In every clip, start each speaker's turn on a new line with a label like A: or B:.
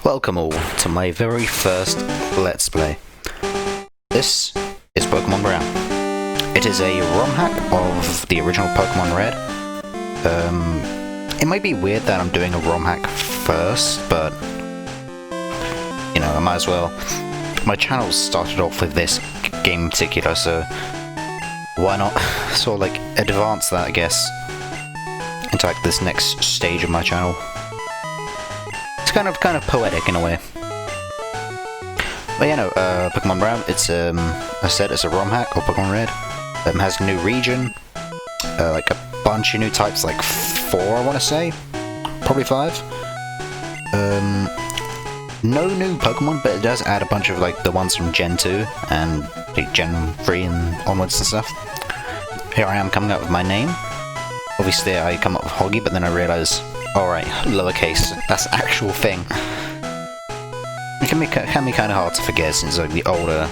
A: Welcome all to my very first Let's Play. This is Pokemon Brown. It is a ROM hack of the original Pokemon Red. It might be weird that I'm doing a ROM hack first, but you know, I might as well. My channel started off with this game in particular, so why not sort of like advance that, I guess, into like this next stage of my channel. It's kind of poetic in a way. But yeah, no, Pokemon Brown, it's I said it's a ROM hack of Pokemon Red. It has a new region, like a bunch of new types, like 4 I want to say, probably 5. No new Pokemon, but it does add a bunch of like the ones from Gen 2 and like, Gen 3 and onwards and stuff. Here I am coming up with my name. Obviously I come up with Hoggy, but then I realise, alright, lowercase, that's the actual thing. It can be kind of hard to forget since like the older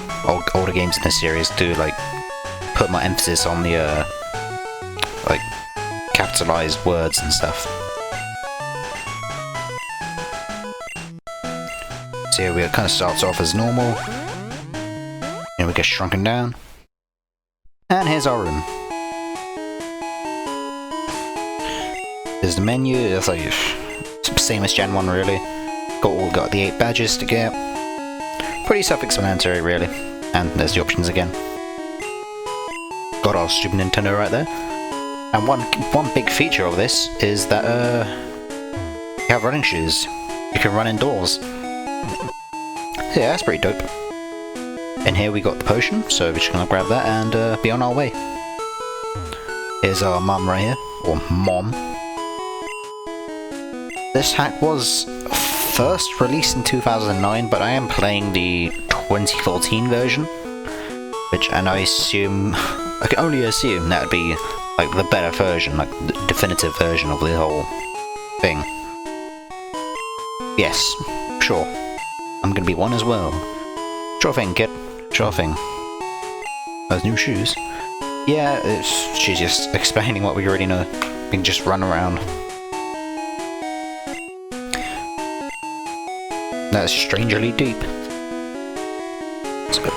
A: games in this series do like put my emphasis on the like capitalized words and stuff. So here we kind of starts off as normal, and we get shrunken down, and here's our room. There's the menu. That's like same as Gen 1 really. Got the 8 badges to get. Pretty self-explanatory really. And there's the options again. Got our Super Nintendo right there. And one big feature of this is that you have running shoes. You can run indoors. Yeah, that's pretty dope. And here we got the potion, so we're just gonna grab that and be on our way. Here's our mum right here, or mom. This hack was first released in 2009, but I am playing the 2014 version, and I can only assume that would be like the better version, like the definitive version of the whole thing. Yes, sure. I'm gonna be one as well. Sure thing, kid. Sure thing. Those new shoes. Yeah, she's just explaining what we already know. We can just run around. That's strangely deep. Let's go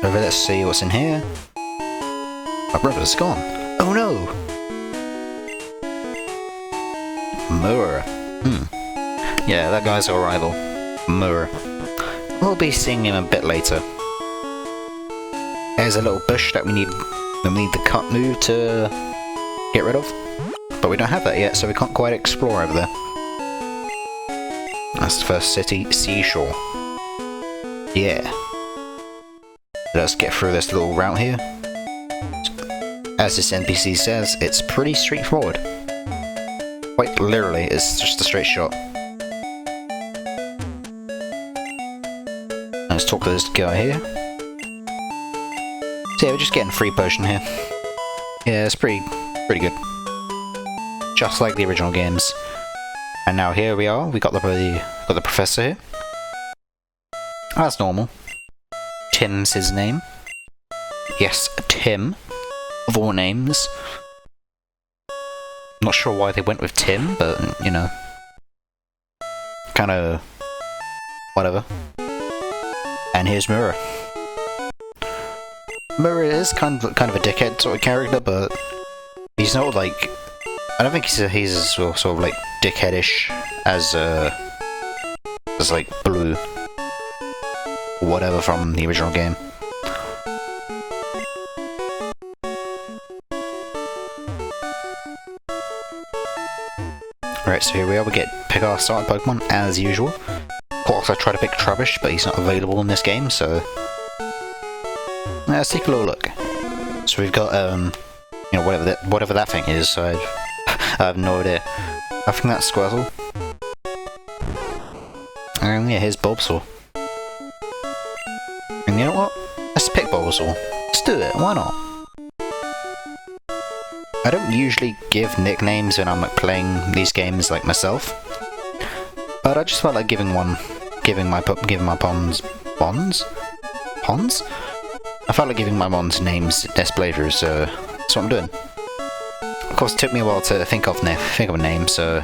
A: over, let's see what's in here. My brother's gone. Oh no! Moor. Yeah, that guy's our rival. Moor. We'll be seeing him a bit later. There's a little bush that we need the cut move to get rid of. But we don't have that yet, so we can't quite explore over there. That's the first city, Seashore. Yeah. Let's get through this little route here. As this NPC says, it's pretty straightforward. Quite literally, it's just a straight shot. Let's talk to this guy here. So yeah, we're just getting free potion here. Yeah, it's pretty good. Just like the original games. And now here we are, we got the professor here. That's normal. Tim's his name. Yes, Tim. Of all names. Not sure why they went with Tim, but, you know. Kinda... whatever. And here's Mirror. Mirror is kind of a dickhead sort of character, but he's not like... I don't think he's as sort of like dickheadish as like Blue or whatever from the original game. Right, so here we are. We pick our starting Pokemon as usual. Of course, I try to pick Trubbish, but he's not available in this game, so let's take a little look. So we've got you know, whatever that thing is. So I have no idea. I think that's Squirtle. And yeah, here's Bulbasaur. And you know what? Let's pick Bulbasaur. Let's do it, why not? I don't usually give nicknames when I'm like playing these games like myself. But I just felt like giving my Pons? I felt like giving my Mons names this playthrough, so that's what I'm doing. Of course, it took me a while to think of a name, so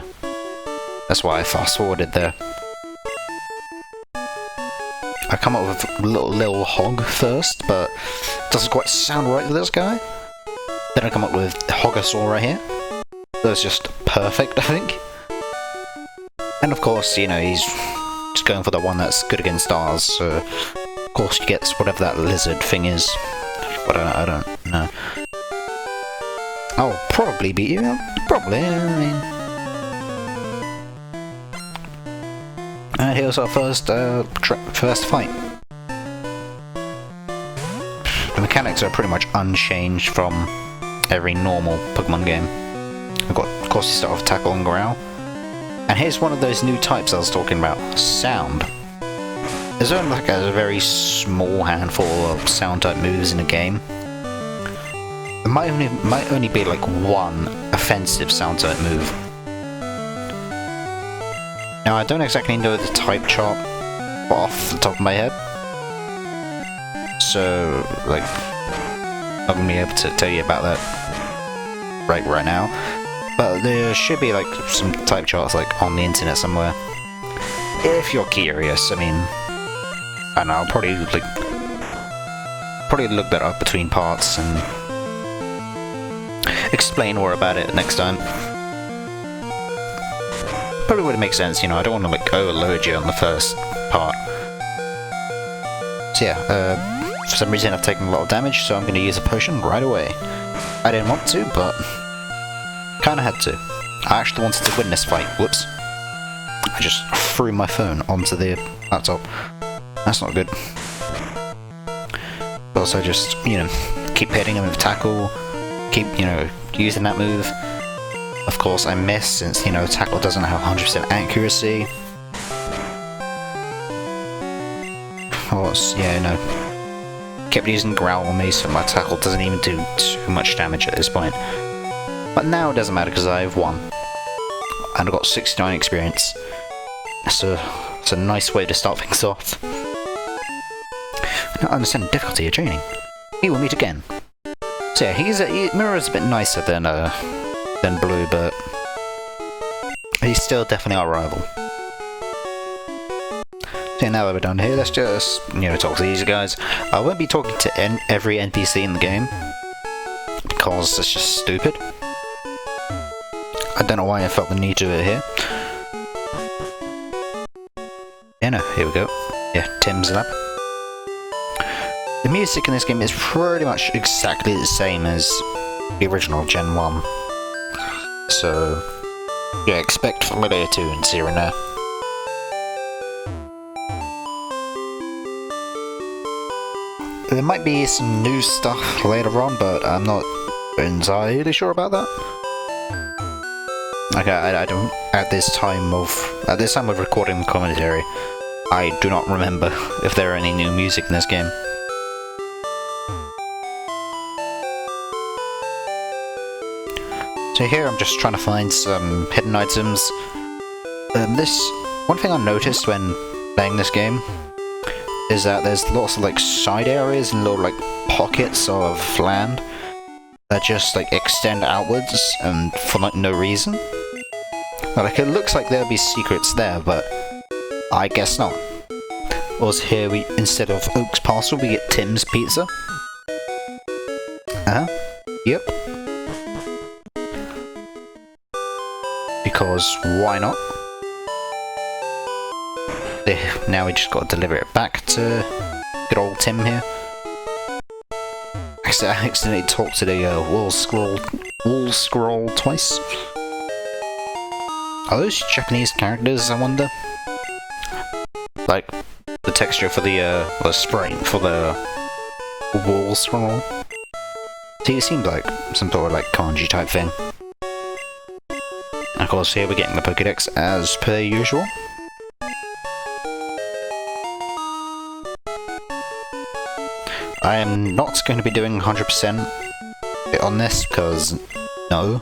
A: that's why I fast forwarded there. I come up with little hog first, but it doesn't quite sound right with this guy. Then I come up with Hogasaur right here. That's just perfect, I think. And of course, you know, he's just going for the one that's good against stars, so of course he gets whatever that lizard thing is. But I don't know. I'll probably beat you, probably, I mean. And here's our first fight. The mechanics are pretty much unchanged from every normal Pokemon game. Of course, you start off Tackle and Growl. And here's one of those new types I was talking about, Sound. There's only like a very small handful of sound type moves in the game. There might only be like one offensive sound type move. Now I don't exactly know the type chart off the top of my head, so like I'm not gonna be able to tell you about that right now. But there should be like some type charts like on the internet somewhere. If you're curious, I mean, and I'll probably look that up between parts and explain more about it next time. Probably would make sense, you know, I don't want to like overload you on the first part. So yeah, for some reason I've taken a lot of damage, so I'm going to use a potion right away. I didn't want to, but kinda had to. I actually wanted to win this fight. Whoops. I just threw my phone onto the laptop. That's not good. Also just, you know, keep hitting him with Tackle, keep, you know, using that move. Of course I missed since, you know, Tackle doesn't have 100% accuracy. Yeah, no. Kept using Growl on me, so my Tackle doesn't even do too much damage at this point. But now it doesn't matter because I've won. And I've got 69 experience. So it's a nice way to start things off. I don't understand the difficulty of training. We will meet again. So yeah, Mirror's a bit nicer than Blue, but he's still definitely our rival. So now that we're done here, let's just, you know, talk to these guys. I won't be talking to every NPC in the game because it's just stupid. I don't know why I felt the need to do it here. Yeah, no, here we go. Yeah, Tim's lab. The music in this game is pretty much exactly the same as the original Gen 1. So, yeah, expect familiar tunes here and there. There might be some new stuff later on, but I'm not entirely sure about that. Okay, I don't. At this time of recording commentary, I do not remember if there are any new music in this game. So here I'm just trying to find some hidden items. One thing I noticed when playing this game is that there's lots of like side areas and little like pockets of land that just like extend outwards and for like no reason. Like it looks like there'll be secrets there, but I guess not. Also here instead of Oak's parcel we get Tim's pizza. Yep. Because why not? Now we just got to deliver it back to good old Tim here. I accidentally talked to the wall scroll twice. Are those Japanese characters, I wonder? Like the texture for the sprite for the wall scroll. See, it seemed like some sort of like kanji type thing. And of course, here we're getting the Pokédex as per usual. I am not going to be doing 100% on this, because no.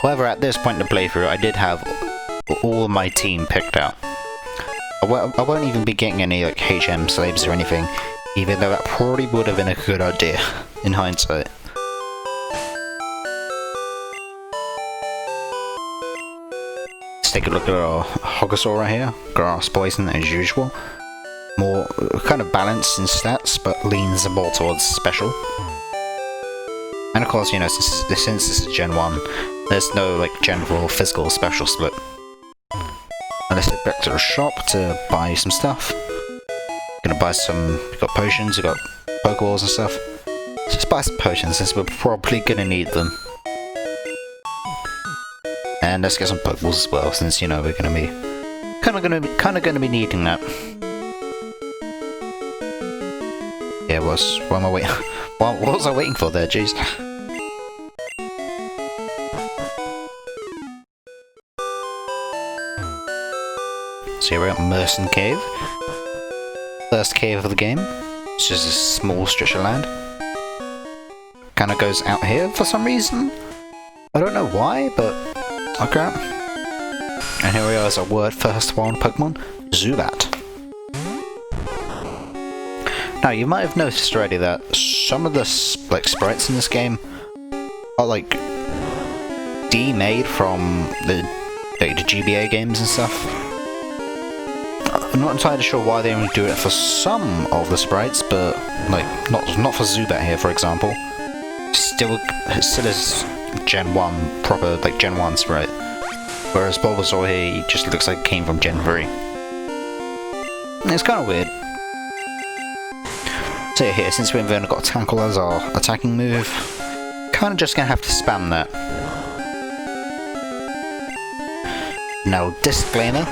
A: However, at this point in the playthrough, I did have all my team picked out. I won't even be getting any like HM slaves or anything, even though that probably would have been a good idea, in hindsight. Let's take a look at our Hogosaur right here. Grass Poison as usual. More kind of balanced in stats, but leans more towards special. And of course, you know, since this is Gen 1, there's no like general physical special split. And let's head back to the shop to buy some stuff. Gonna buy some, we've got potions, we've got Pokeballs and stuff. So let's buy some potions since we're probably gonna need them. And let's get some Pokeballs as well, since you know we're gonna be kinda gonna be needing that. Yeah, what am I waiting? What was I waiting for there? Jeez. So here we're at Merson Cave. First cave of the game. It's just a small stretch of land. Kinda goes out here for some reason. I don't know why, but okay. And here we are as our first wild Pokemon, Zubat. Now you might have noticed already that some of the sprites in this game are like demade from the GBA games and stuff. I'm not entirely sure why they only do it for some of the sprites, but like not for Zubat here, for example. It still is Gen 1 proper like Gen 1 sprite, whereas Bulbasaur here he just looks like it came from Gen 3. And it's kind of weird. So here, since we've only got Tackle as our attacking move, kind of just gonna have to spam that. Now, disclaimer.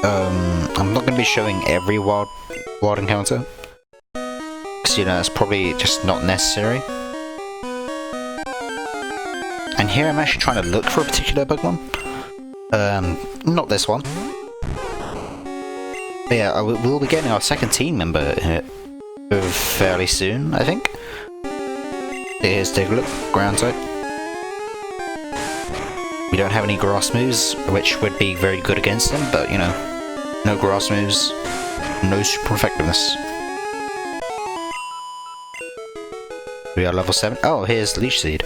A: I'm not going to be showing every wild encounter, because you know it's probably just not necessary. And here I'm actually trying to look for a particular Pokemon. Not this one. But yeah, we'll be getting our second team member here fairly soon, I think. Here's take a look. Ground type. We don't have any grass moves, which would be very good against him, but you know. No grass moves, no super effectiveness. We are level 7. Oh, here's Leech Seed.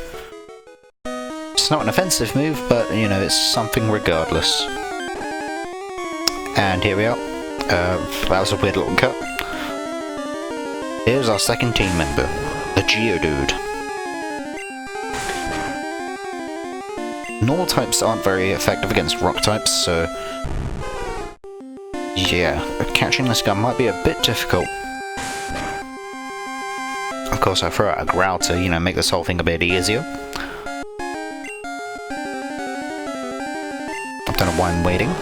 A: It's not an offensive move, but you know, it's something regardless. And here we are. That was a weird little cut. Here's our second team member, the Geodude. Normal types aren't very effective against rock types, so yeah, catching this guy might be a bit difficult. Of course, I throw out a Growl to, you know, make this whole thing a bit easier. I don't know why I'm waiting.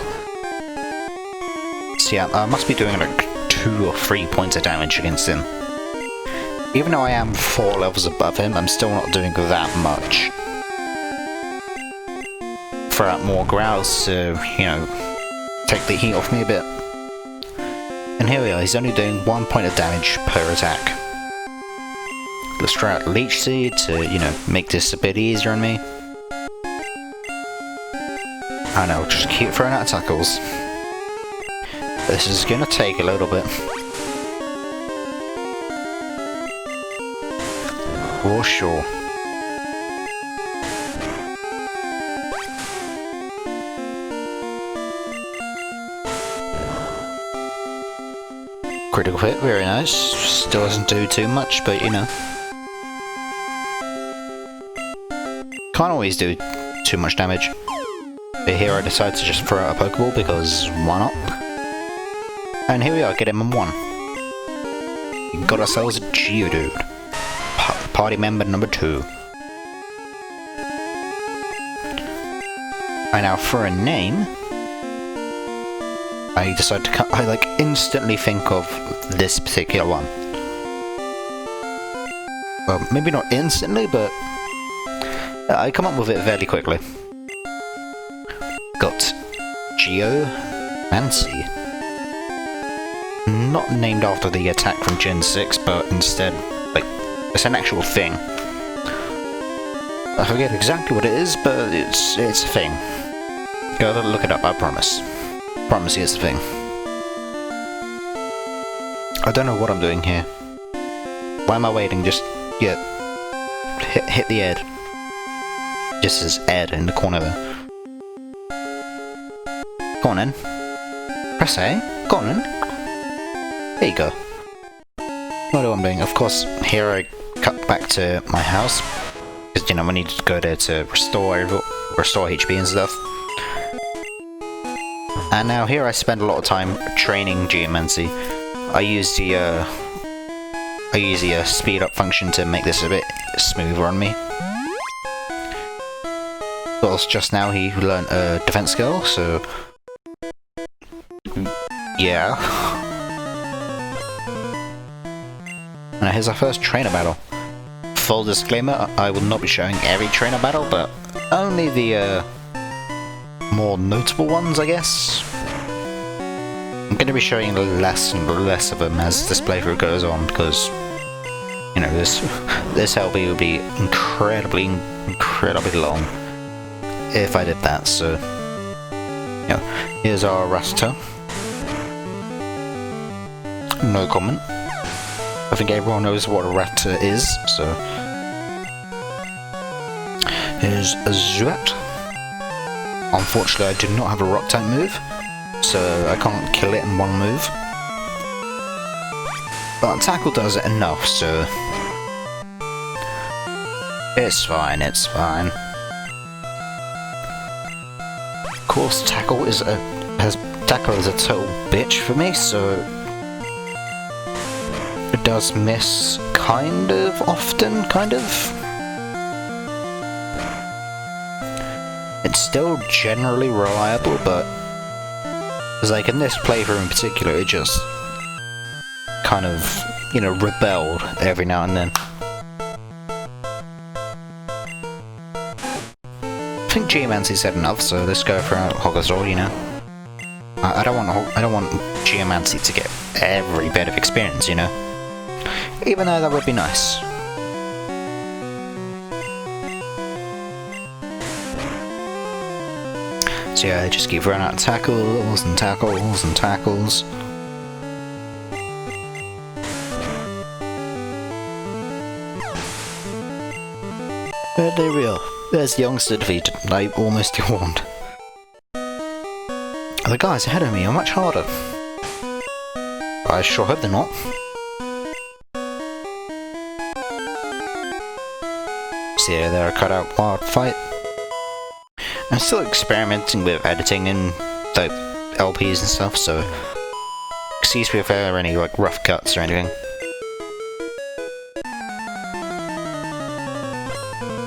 A: So yeah, I must be doing like 2 or 3 points of damage against him. Even though I am 4 levels above him, I'm still not doing that much. Throw out more Growls to, you know, take the heat off me a bit. And here we are, he's only doing 1 point of damage per attack. Let's try out Leech Seed to, you know, make this a bit easier on me. I know, just keep throwing out tackles. This is gonna take a little bit. For sure. Critical hit, very nice. Still doesn't do too much, but you know. Can't always do too much damage. But here I decide to just throw out a Pokeball because why not? And here we are, getting him 1. We got ourselves a Geodude. Party member number 2. And now for a name, I decide to I like instantly think of this particular one. Well, maybe not instantly, but I come up with it fairly quickly. Got Geomancy. Not named after the attack from Gen 6, but instead, like, it's an actual thing. I forget exactly what it is, but it's a thing. Go look it up, I promise. Promise you it's a thing. I don't know what I'm doing here. Why am I waiting? Just hit the Ed. Just as Ed in the corner there. Go on in. Press A. Go on in. There you go. What do I'm doing? Of course, here I cut back to my house. Because, you know, I need to go there to restore HP and stuff. And now here I spend a lot of time training Geomancy. I use the speed up function to make this a bit smoother on me. Of course, just now he learned a defense skill, so yeah. Now here's our first trainer battle. Full disclaimer, I will not be showing every trainer battle, but only the more notable ones, I guess. I'm going to be showing less and less of them as this playthrough goes on, because, you know, this LP would be incredibly long if I did that, so, you know, here's our Rasta. No comment. I think everyone knows what a Rata is, so. Here's a Zuat. Unfortunately, I do not have a rock type move, so I can't kill it in one move. But Tackle does it enough, so it's fine, it's fine. Of course, Tackle is a total bitch for me, so it does miss kind of often, kind of. It's still generally reliable, but it's like in this playthrough in particular, it just kind of, you know, rebelled every now and then. I think Geomancy said enough, so let's go for Hogazor, you know. I don't want Geomancy to get every bit of experience, you know. Even though that would be nice. So yeah, I just keep running out of tackles and tackles and tackles. But there we are. There's the youngster defeated. I almost yawned. The guys ahead of me are much harder. I sure hope they're not. So yeah, they're a cutout wild fight. I'm still experimenting with editing in the LPs and stuff, so excuse me if there are any like rough cuts or anything.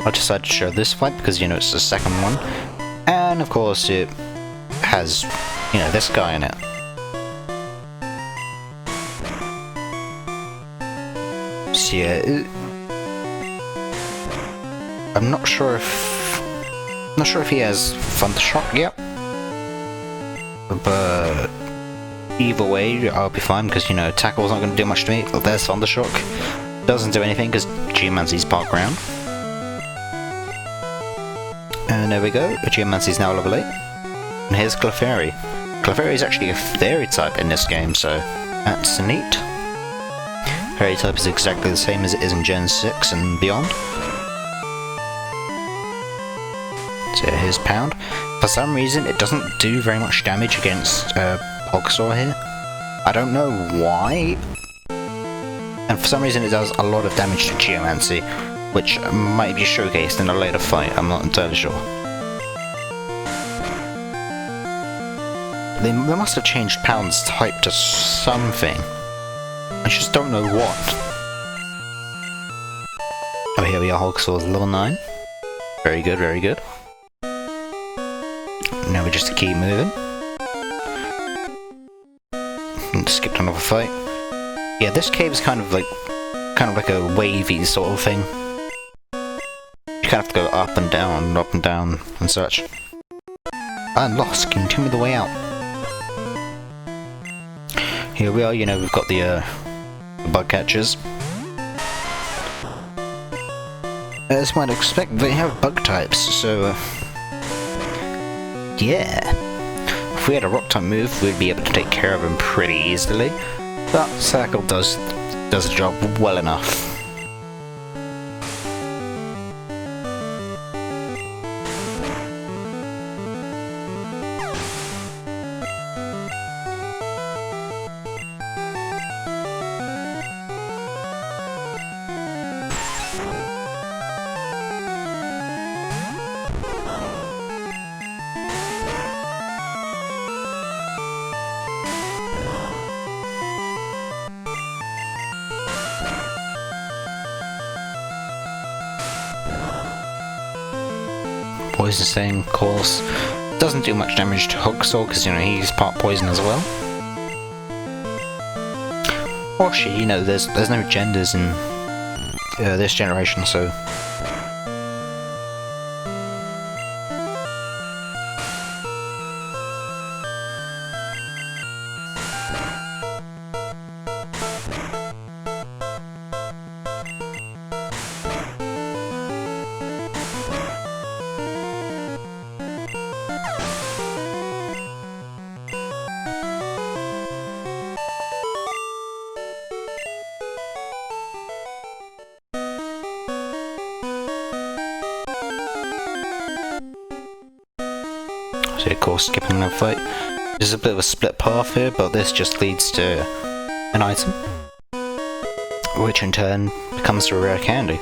A: I decided to show this fight because, you know, it's the second one, and of course it has, you know, this guy in it. So yeah, I'm not sure if he has Thundershock yet, but either way I'll be fine because, you know, Tackle's not going to do much to me. Oh, there's Thundershock. Doesn't do anything because Geomancy's park ground. And there we go, Geomancy's now level 8. And here's Clefairy. Clefairy is actually a fairy type in this game, so that's neat. Fairy type is exactly the same as it is in Gen 6 and beyond. So here's Pound. For some reason it doesn't do very much damage against Bulbasaur here. I don't know why. And for some reason it does a lot of damage to Geomancy, which might be showcased in a later fight, I'm not entirely sure. They must have changed Pound's type to something. I just don't know what. Oh, here we are, Hulksaur's level 9. Very good, very good. Now we just keep moving. And skipped another fight. Yeah, this cave is kind of like a wavy sort of thing. You kind of have to go up and down, and such. I'm lost. Can you tell me the way out? Here we are. You know, we've got the bug catchers. As one would expect, they have bug types, so yeah. If we had a rock type move, we'd be able to take care of them pretty easily. But Circle does the job well enough. poison sting, of course. Doesn't do much damage to Hogsaw because, you know, he's part poison as well. Or she, you know, there's no genders in this generation, so... So of course, skipping that fight. There's a bit of a split path here, but this just leads to an item, which in turn becomes a rare candy.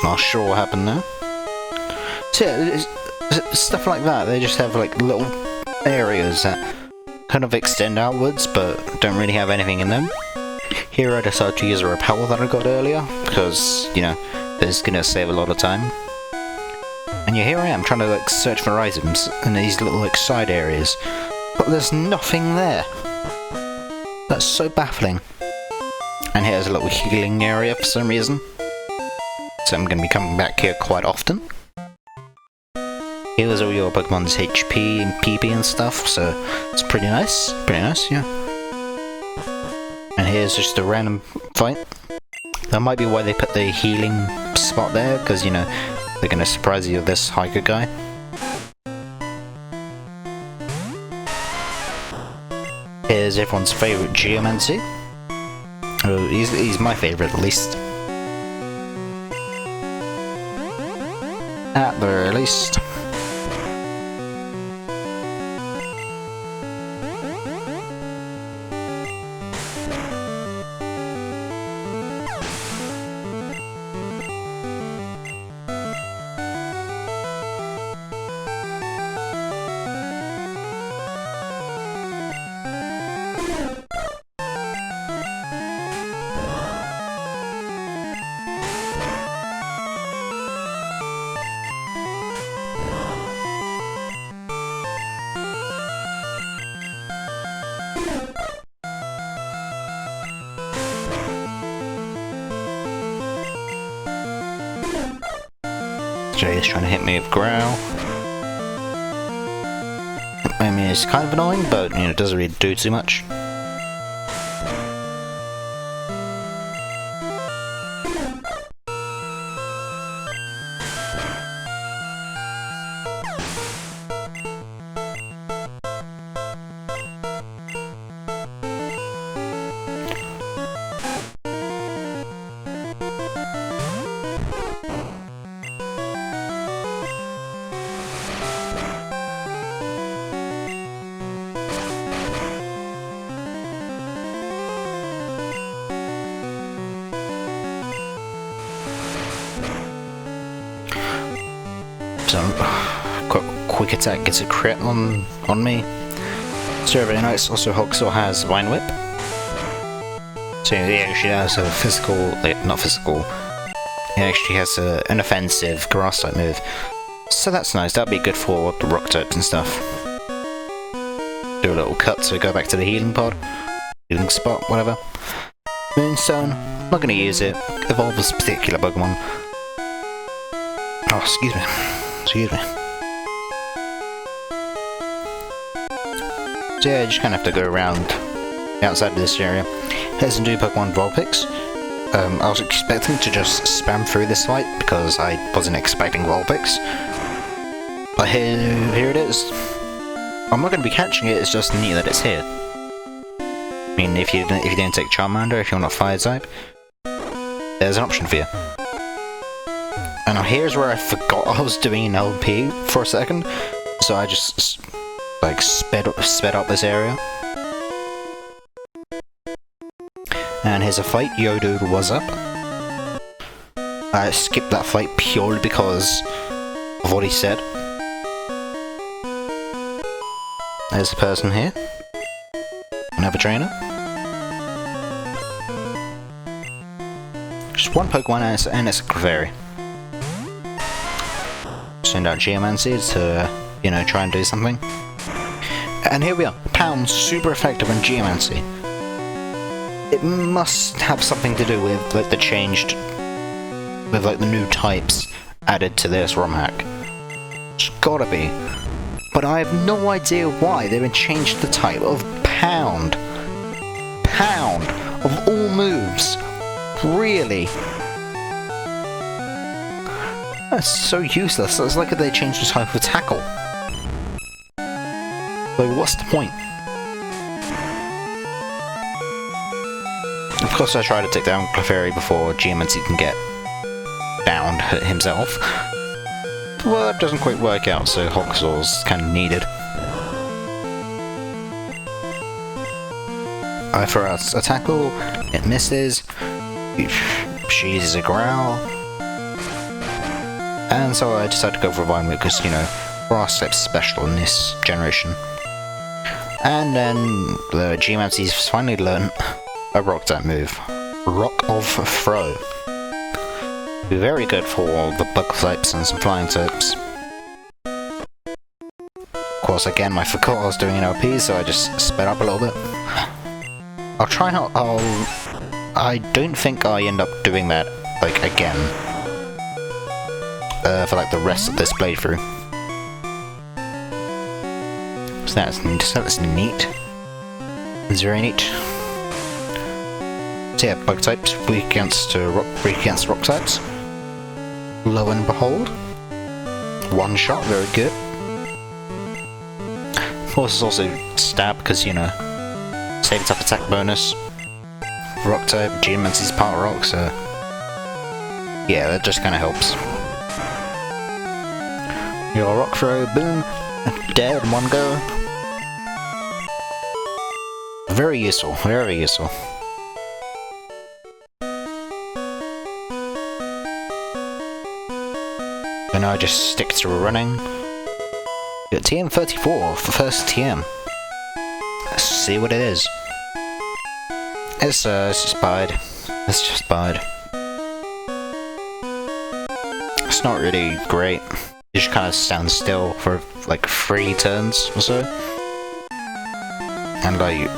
A: Not sure what happened there. So yeah, stuff like that, they just have like little areas that kind of extend outwards but don't really have anything in them. Here I decided to use a repel that I got earlier because, you know, this is going to save a lot of time. And yeah, here I am trying to like search for items in these little like side areas, but there's nothing there. That's so baffling. And here's a little healing area for some reason, so I'm going to be coming back here quite often. Heals all your Pokemon's HP and PP and stuff, so it's pretty nice, yeah. And here's just a random fight. That might be why they put the healing spot there, because, you know, they're going to surprise you with this hiker guy. Here's everyone's favourite Geomancy. Oh, he's my favourite at least. At the very least. Jay is trying to hit me with Growl. I mean, it's kind of annoying, but, you know, it doesn't really do too much. Quick attack gets a crit on me. So very nice. Also, Hogsaw has Vine Whip. So he actually has a physical, not physical. He actually has an offensive grass type move. So that's nice. That'd be good for the rock types and stuff. Do a little cut to go back to the healing pod, healing spot, whatever. Moonstone. Not gonna use it. Evolve this particular Pokemon. Oh, excuse me. Excuse me. So yeah, you just kind of have to go around outside of this area. Here's some new Pokemon Vulpix. I was expecting to just spam through this fight because I wasn't expecting Vulpix. But here it is. I'm not going to be catching it, it's just neat that it's here. I mean, if you didn't take Charmander, if you're not Fire type, there's an option for you. And now here's where I forgot I was doing an LP for a second, so I just like sped up this area. And here's a fight. Yodo was up. I skipped that fight purely because of what he said. There's a person here. Another trainer. Just one Pokemon and it's a Clefairy. Send out Geomancy to, you know, try and do something. And here we are. Pound, super effective in Geomancy. It must have something to do with, like, the changed... with, like, the new types added to this ROM hack. It's gotta be. But I have no idea why they've changed the type of Pound. Pound! Of all moves. Really? That's so useless. It's like if they changed the type of tackle. Like, what's the point? Of course I try to take down Clefairy before Geomancy can get downed himself. Well, that doesn't quite work out, so Hoxor's kind of needed. I throw out a tackle, it misses, she uses a growl, and so I decided to go for a Vine Whip because, you know, Grass type's special in this generation. And then the Geomancy's finally learned a Rock type move, Rock of Throw. Very good for the bug types and some flying types. Of course, again, I forgot I was doing an LP, so I just sped up a little bit. I'll try not. I don't think I end up doing that, like, again. For, like, the rest of this playthrough. So that's neat. It's very neat. So yeah, bug types weak against rock types. Lo and behold, one shot, very good. Of course, it's also stab because, you know, save type attack bonus. Rock type, Geomancy's part rock, so yeah, that just kind of helps. Your rock throw, boom, dead in one go. Very useful, very useful. And now I just stick to running. Got TM34 for first TM. Let's see what it is. It's just Bide. It's just Bide. It's not really great. You just kind of stand still for like 3 turns or so. And like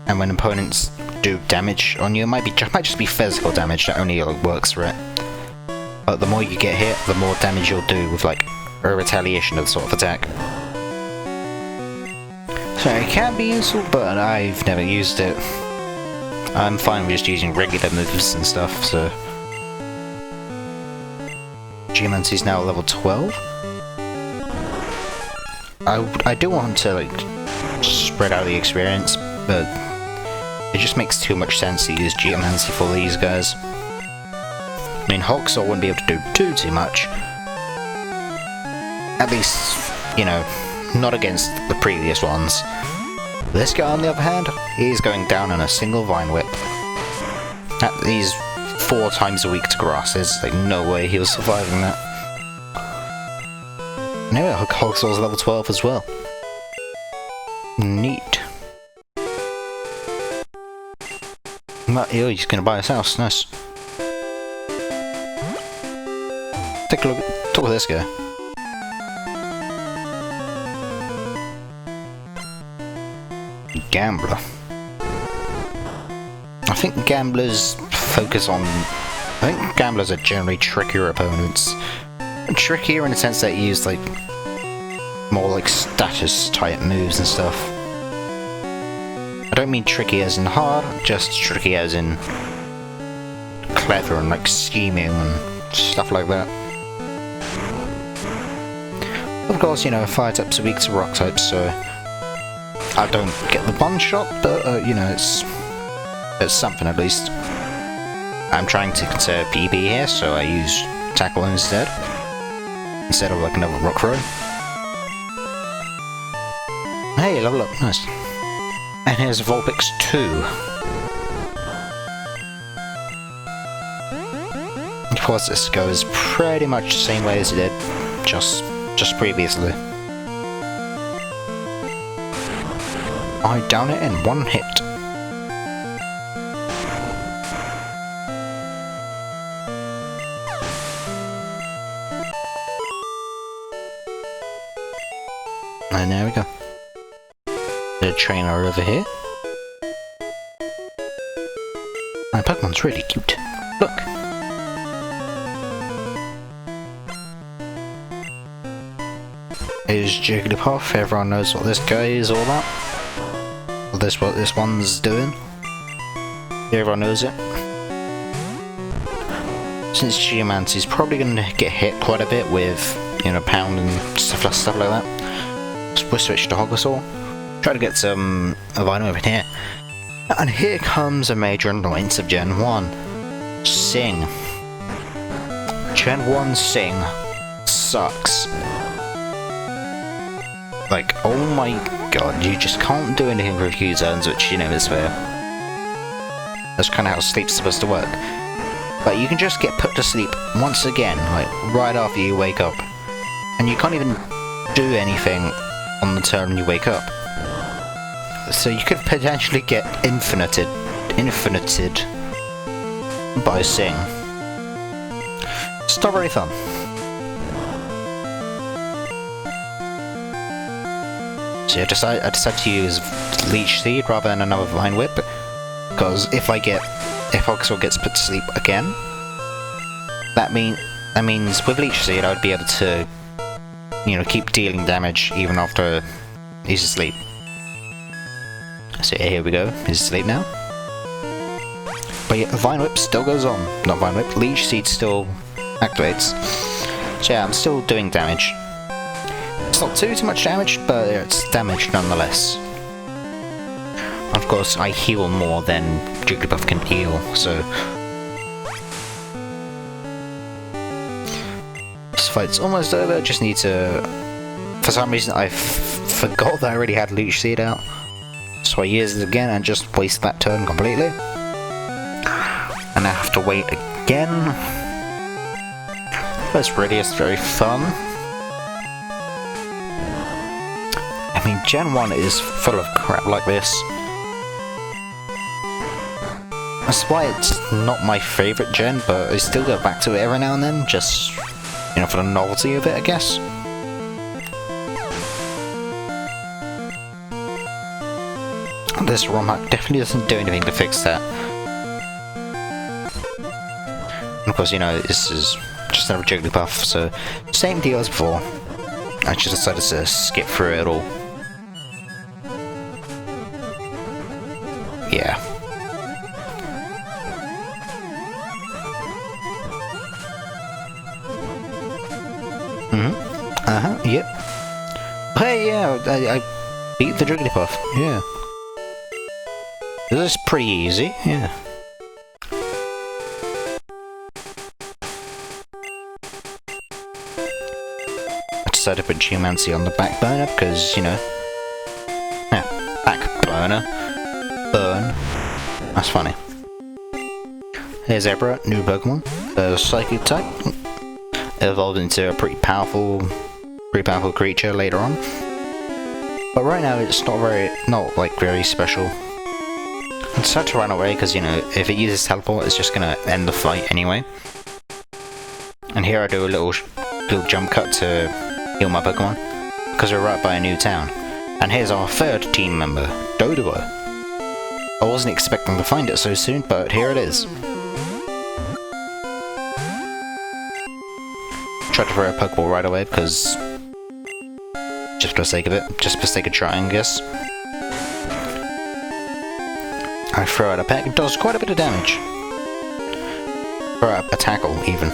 A: and when opponents do damage on you, it might just be physical damage that only works for it. But the more you get hit, the more damage you'll do with like a retaliation of the sort of attack. So it can be useful, but I've never used it. I'm fine with just using regular moves and stuff, so... Geomancy's now level 12. I do want to, like, spread out the experience, but it just makes too much sense to use Geomancy for these guys. I mean, Hoxor wouldn't be able to do too much. At least, you know, not against the previous ones. This guy, on the other hand, he's going down on a single Vine Whip. He's 4 times a week to grass. There's like no way he was surviving that. Anyway, Hoxor's level 12 as well. Neat. Oh, he's gonna buy his house. Nice. Take a look at this guy. Gambler. I think gamblers focus on... I think gamblers are generally trickier opponents. Trickier in the sense that you use like more like status type moves and stuff. I don't mean tricky as in hard, just tricky as in clever and like scheming and stuff like that. Of course, you know, fire types are weak to rock types, so I don't get the one shot, but you know, it's something at least. I'm trying to conserve PB here, so I use tackle instead of like another rock throw. Hey, level up, nice. And here's Vulpix 2. course, this goes pretty much the same way as it did just previously. I down it in one hit. And there we go. The trainer over here. My Pokemon's really cute. Look! Here's Jigglypuff. Everyone knows what this guy is all about. What this one's doing. Everyone knows it. Since Geomancy's probably going to get hit quite a bit with, you know, Pound and stuff like that. So we'll switch to Hogasaur. Try to get some Vino over here. And here comes a major annoyance of Gen 1. Sing. Gen 1 Sing sucks. Like, oh my god, you just can't do anything for a few turns, which, you know, is fair. That's kind of how sleep's supposed to work. But you can just get put to sleep once again, like, right after you wake up. And you can't even do anything on the turn when you wake up. So you could potentially get infinited by Sing. It's not very fun. So I decided to use Leech Seed rather than another Vine Whip, because if Hogasaur gets put to sleep again, that means with Leech Seed I would be able to, you know, keep dealing damage even after he's asleep. So here we go, he's asleep now. But yeah, Vine Whip still goes on. Not Vine Whip, Leech Seed still activates. So yeah, I'm still doing damage. It's not too much damage, but it's damage nonetheless. Of course, I heal more than Jigglypuff can heal, so... This fight's almost over, just need to... For some reason, I forgot that I already had Leech Seed out. So I use it again and just waste that turn completely. And I have to wait again. This really is very fun. I mean, Gen 1 is full of crap like this. That's why it's not my favourite gen, but I still go back to it every now and then, just, you know, for the novelty of it, I guess. This ROM hack definitely doesn't do anything to fix that. And of course, you know, this is just another Jigglypuff, so same deal as before. I just decided to skip through it all. Yeah. Yep. Hey, yeah, I beat the Jigglypuff, yeah. This is pretty easy, yeah. I decided to put Geomancy on the back burner because, you know... Yeah, back burner. Burn. That's funny. Here's Zebra, new Pokemon. Psychic type. Evolved into a pretty powerful creature later on. But right now it's not very special. I decided to run away because, you know, if it uses teleport it's just gonna end the fight anyway. And here I do a little jump cut to heal my Pokemon, because we're right by a new town. And here's our third team member, Doduo. I wasn't expecting to find it so soon, but here it is. Tried to throw a Pokeball right away because... just for the sake of it. Just for the sake of trying, I guess. I throw out a peck, it does quite a bit of damage. Throw out a tackle, even.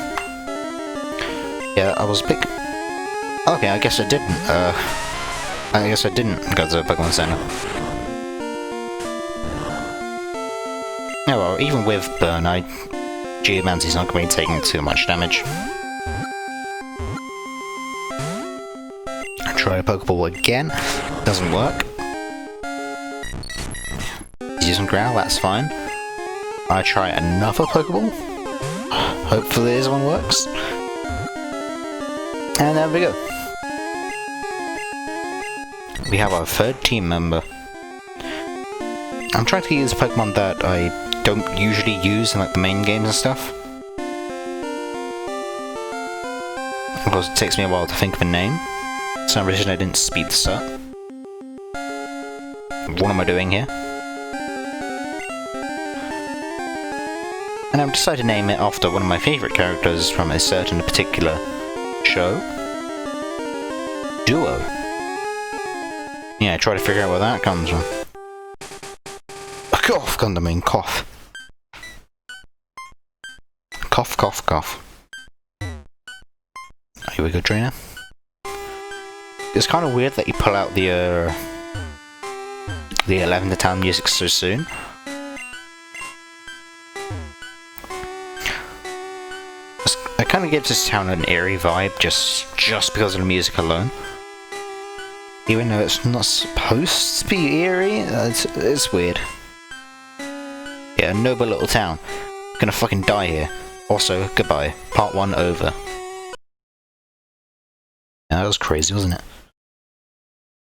A: Yeah, I was a bit... Okay, I guess I didn't, go to the Pokemon Center. Yeah, well, even with Burn, Geomancy's not going to be taking too much damage. I try a Pokeball again, doesn't work. He's using Growl, that's fine. I try another Pokeball. Hopefully this one works. And there we go. We have our third team member. I'm trying to use a Pokemon that I don't usually use in like the main games and stuff. Of course, it takes me a while to think of a name. For some reason I didn't speed this up. What am I doing here? And I've decided to name it after one of my favourite characters from a certain particular show. Duo. Yeah, try to figure out where that comes from. A cough, Gundam, cough. Cough, cough, cough. Here we go, trainer. It's kind of weird that you pull out the 11th town music so soon. It kind of gives this town an eerie vibe just because of the music alone. Even though it's not supposed to be eerie, it's weird. Yeah, noble little town. Gonna fucking die here. Also, goodbye. Part 1 over. Yeah, that was crazy, wasn't it?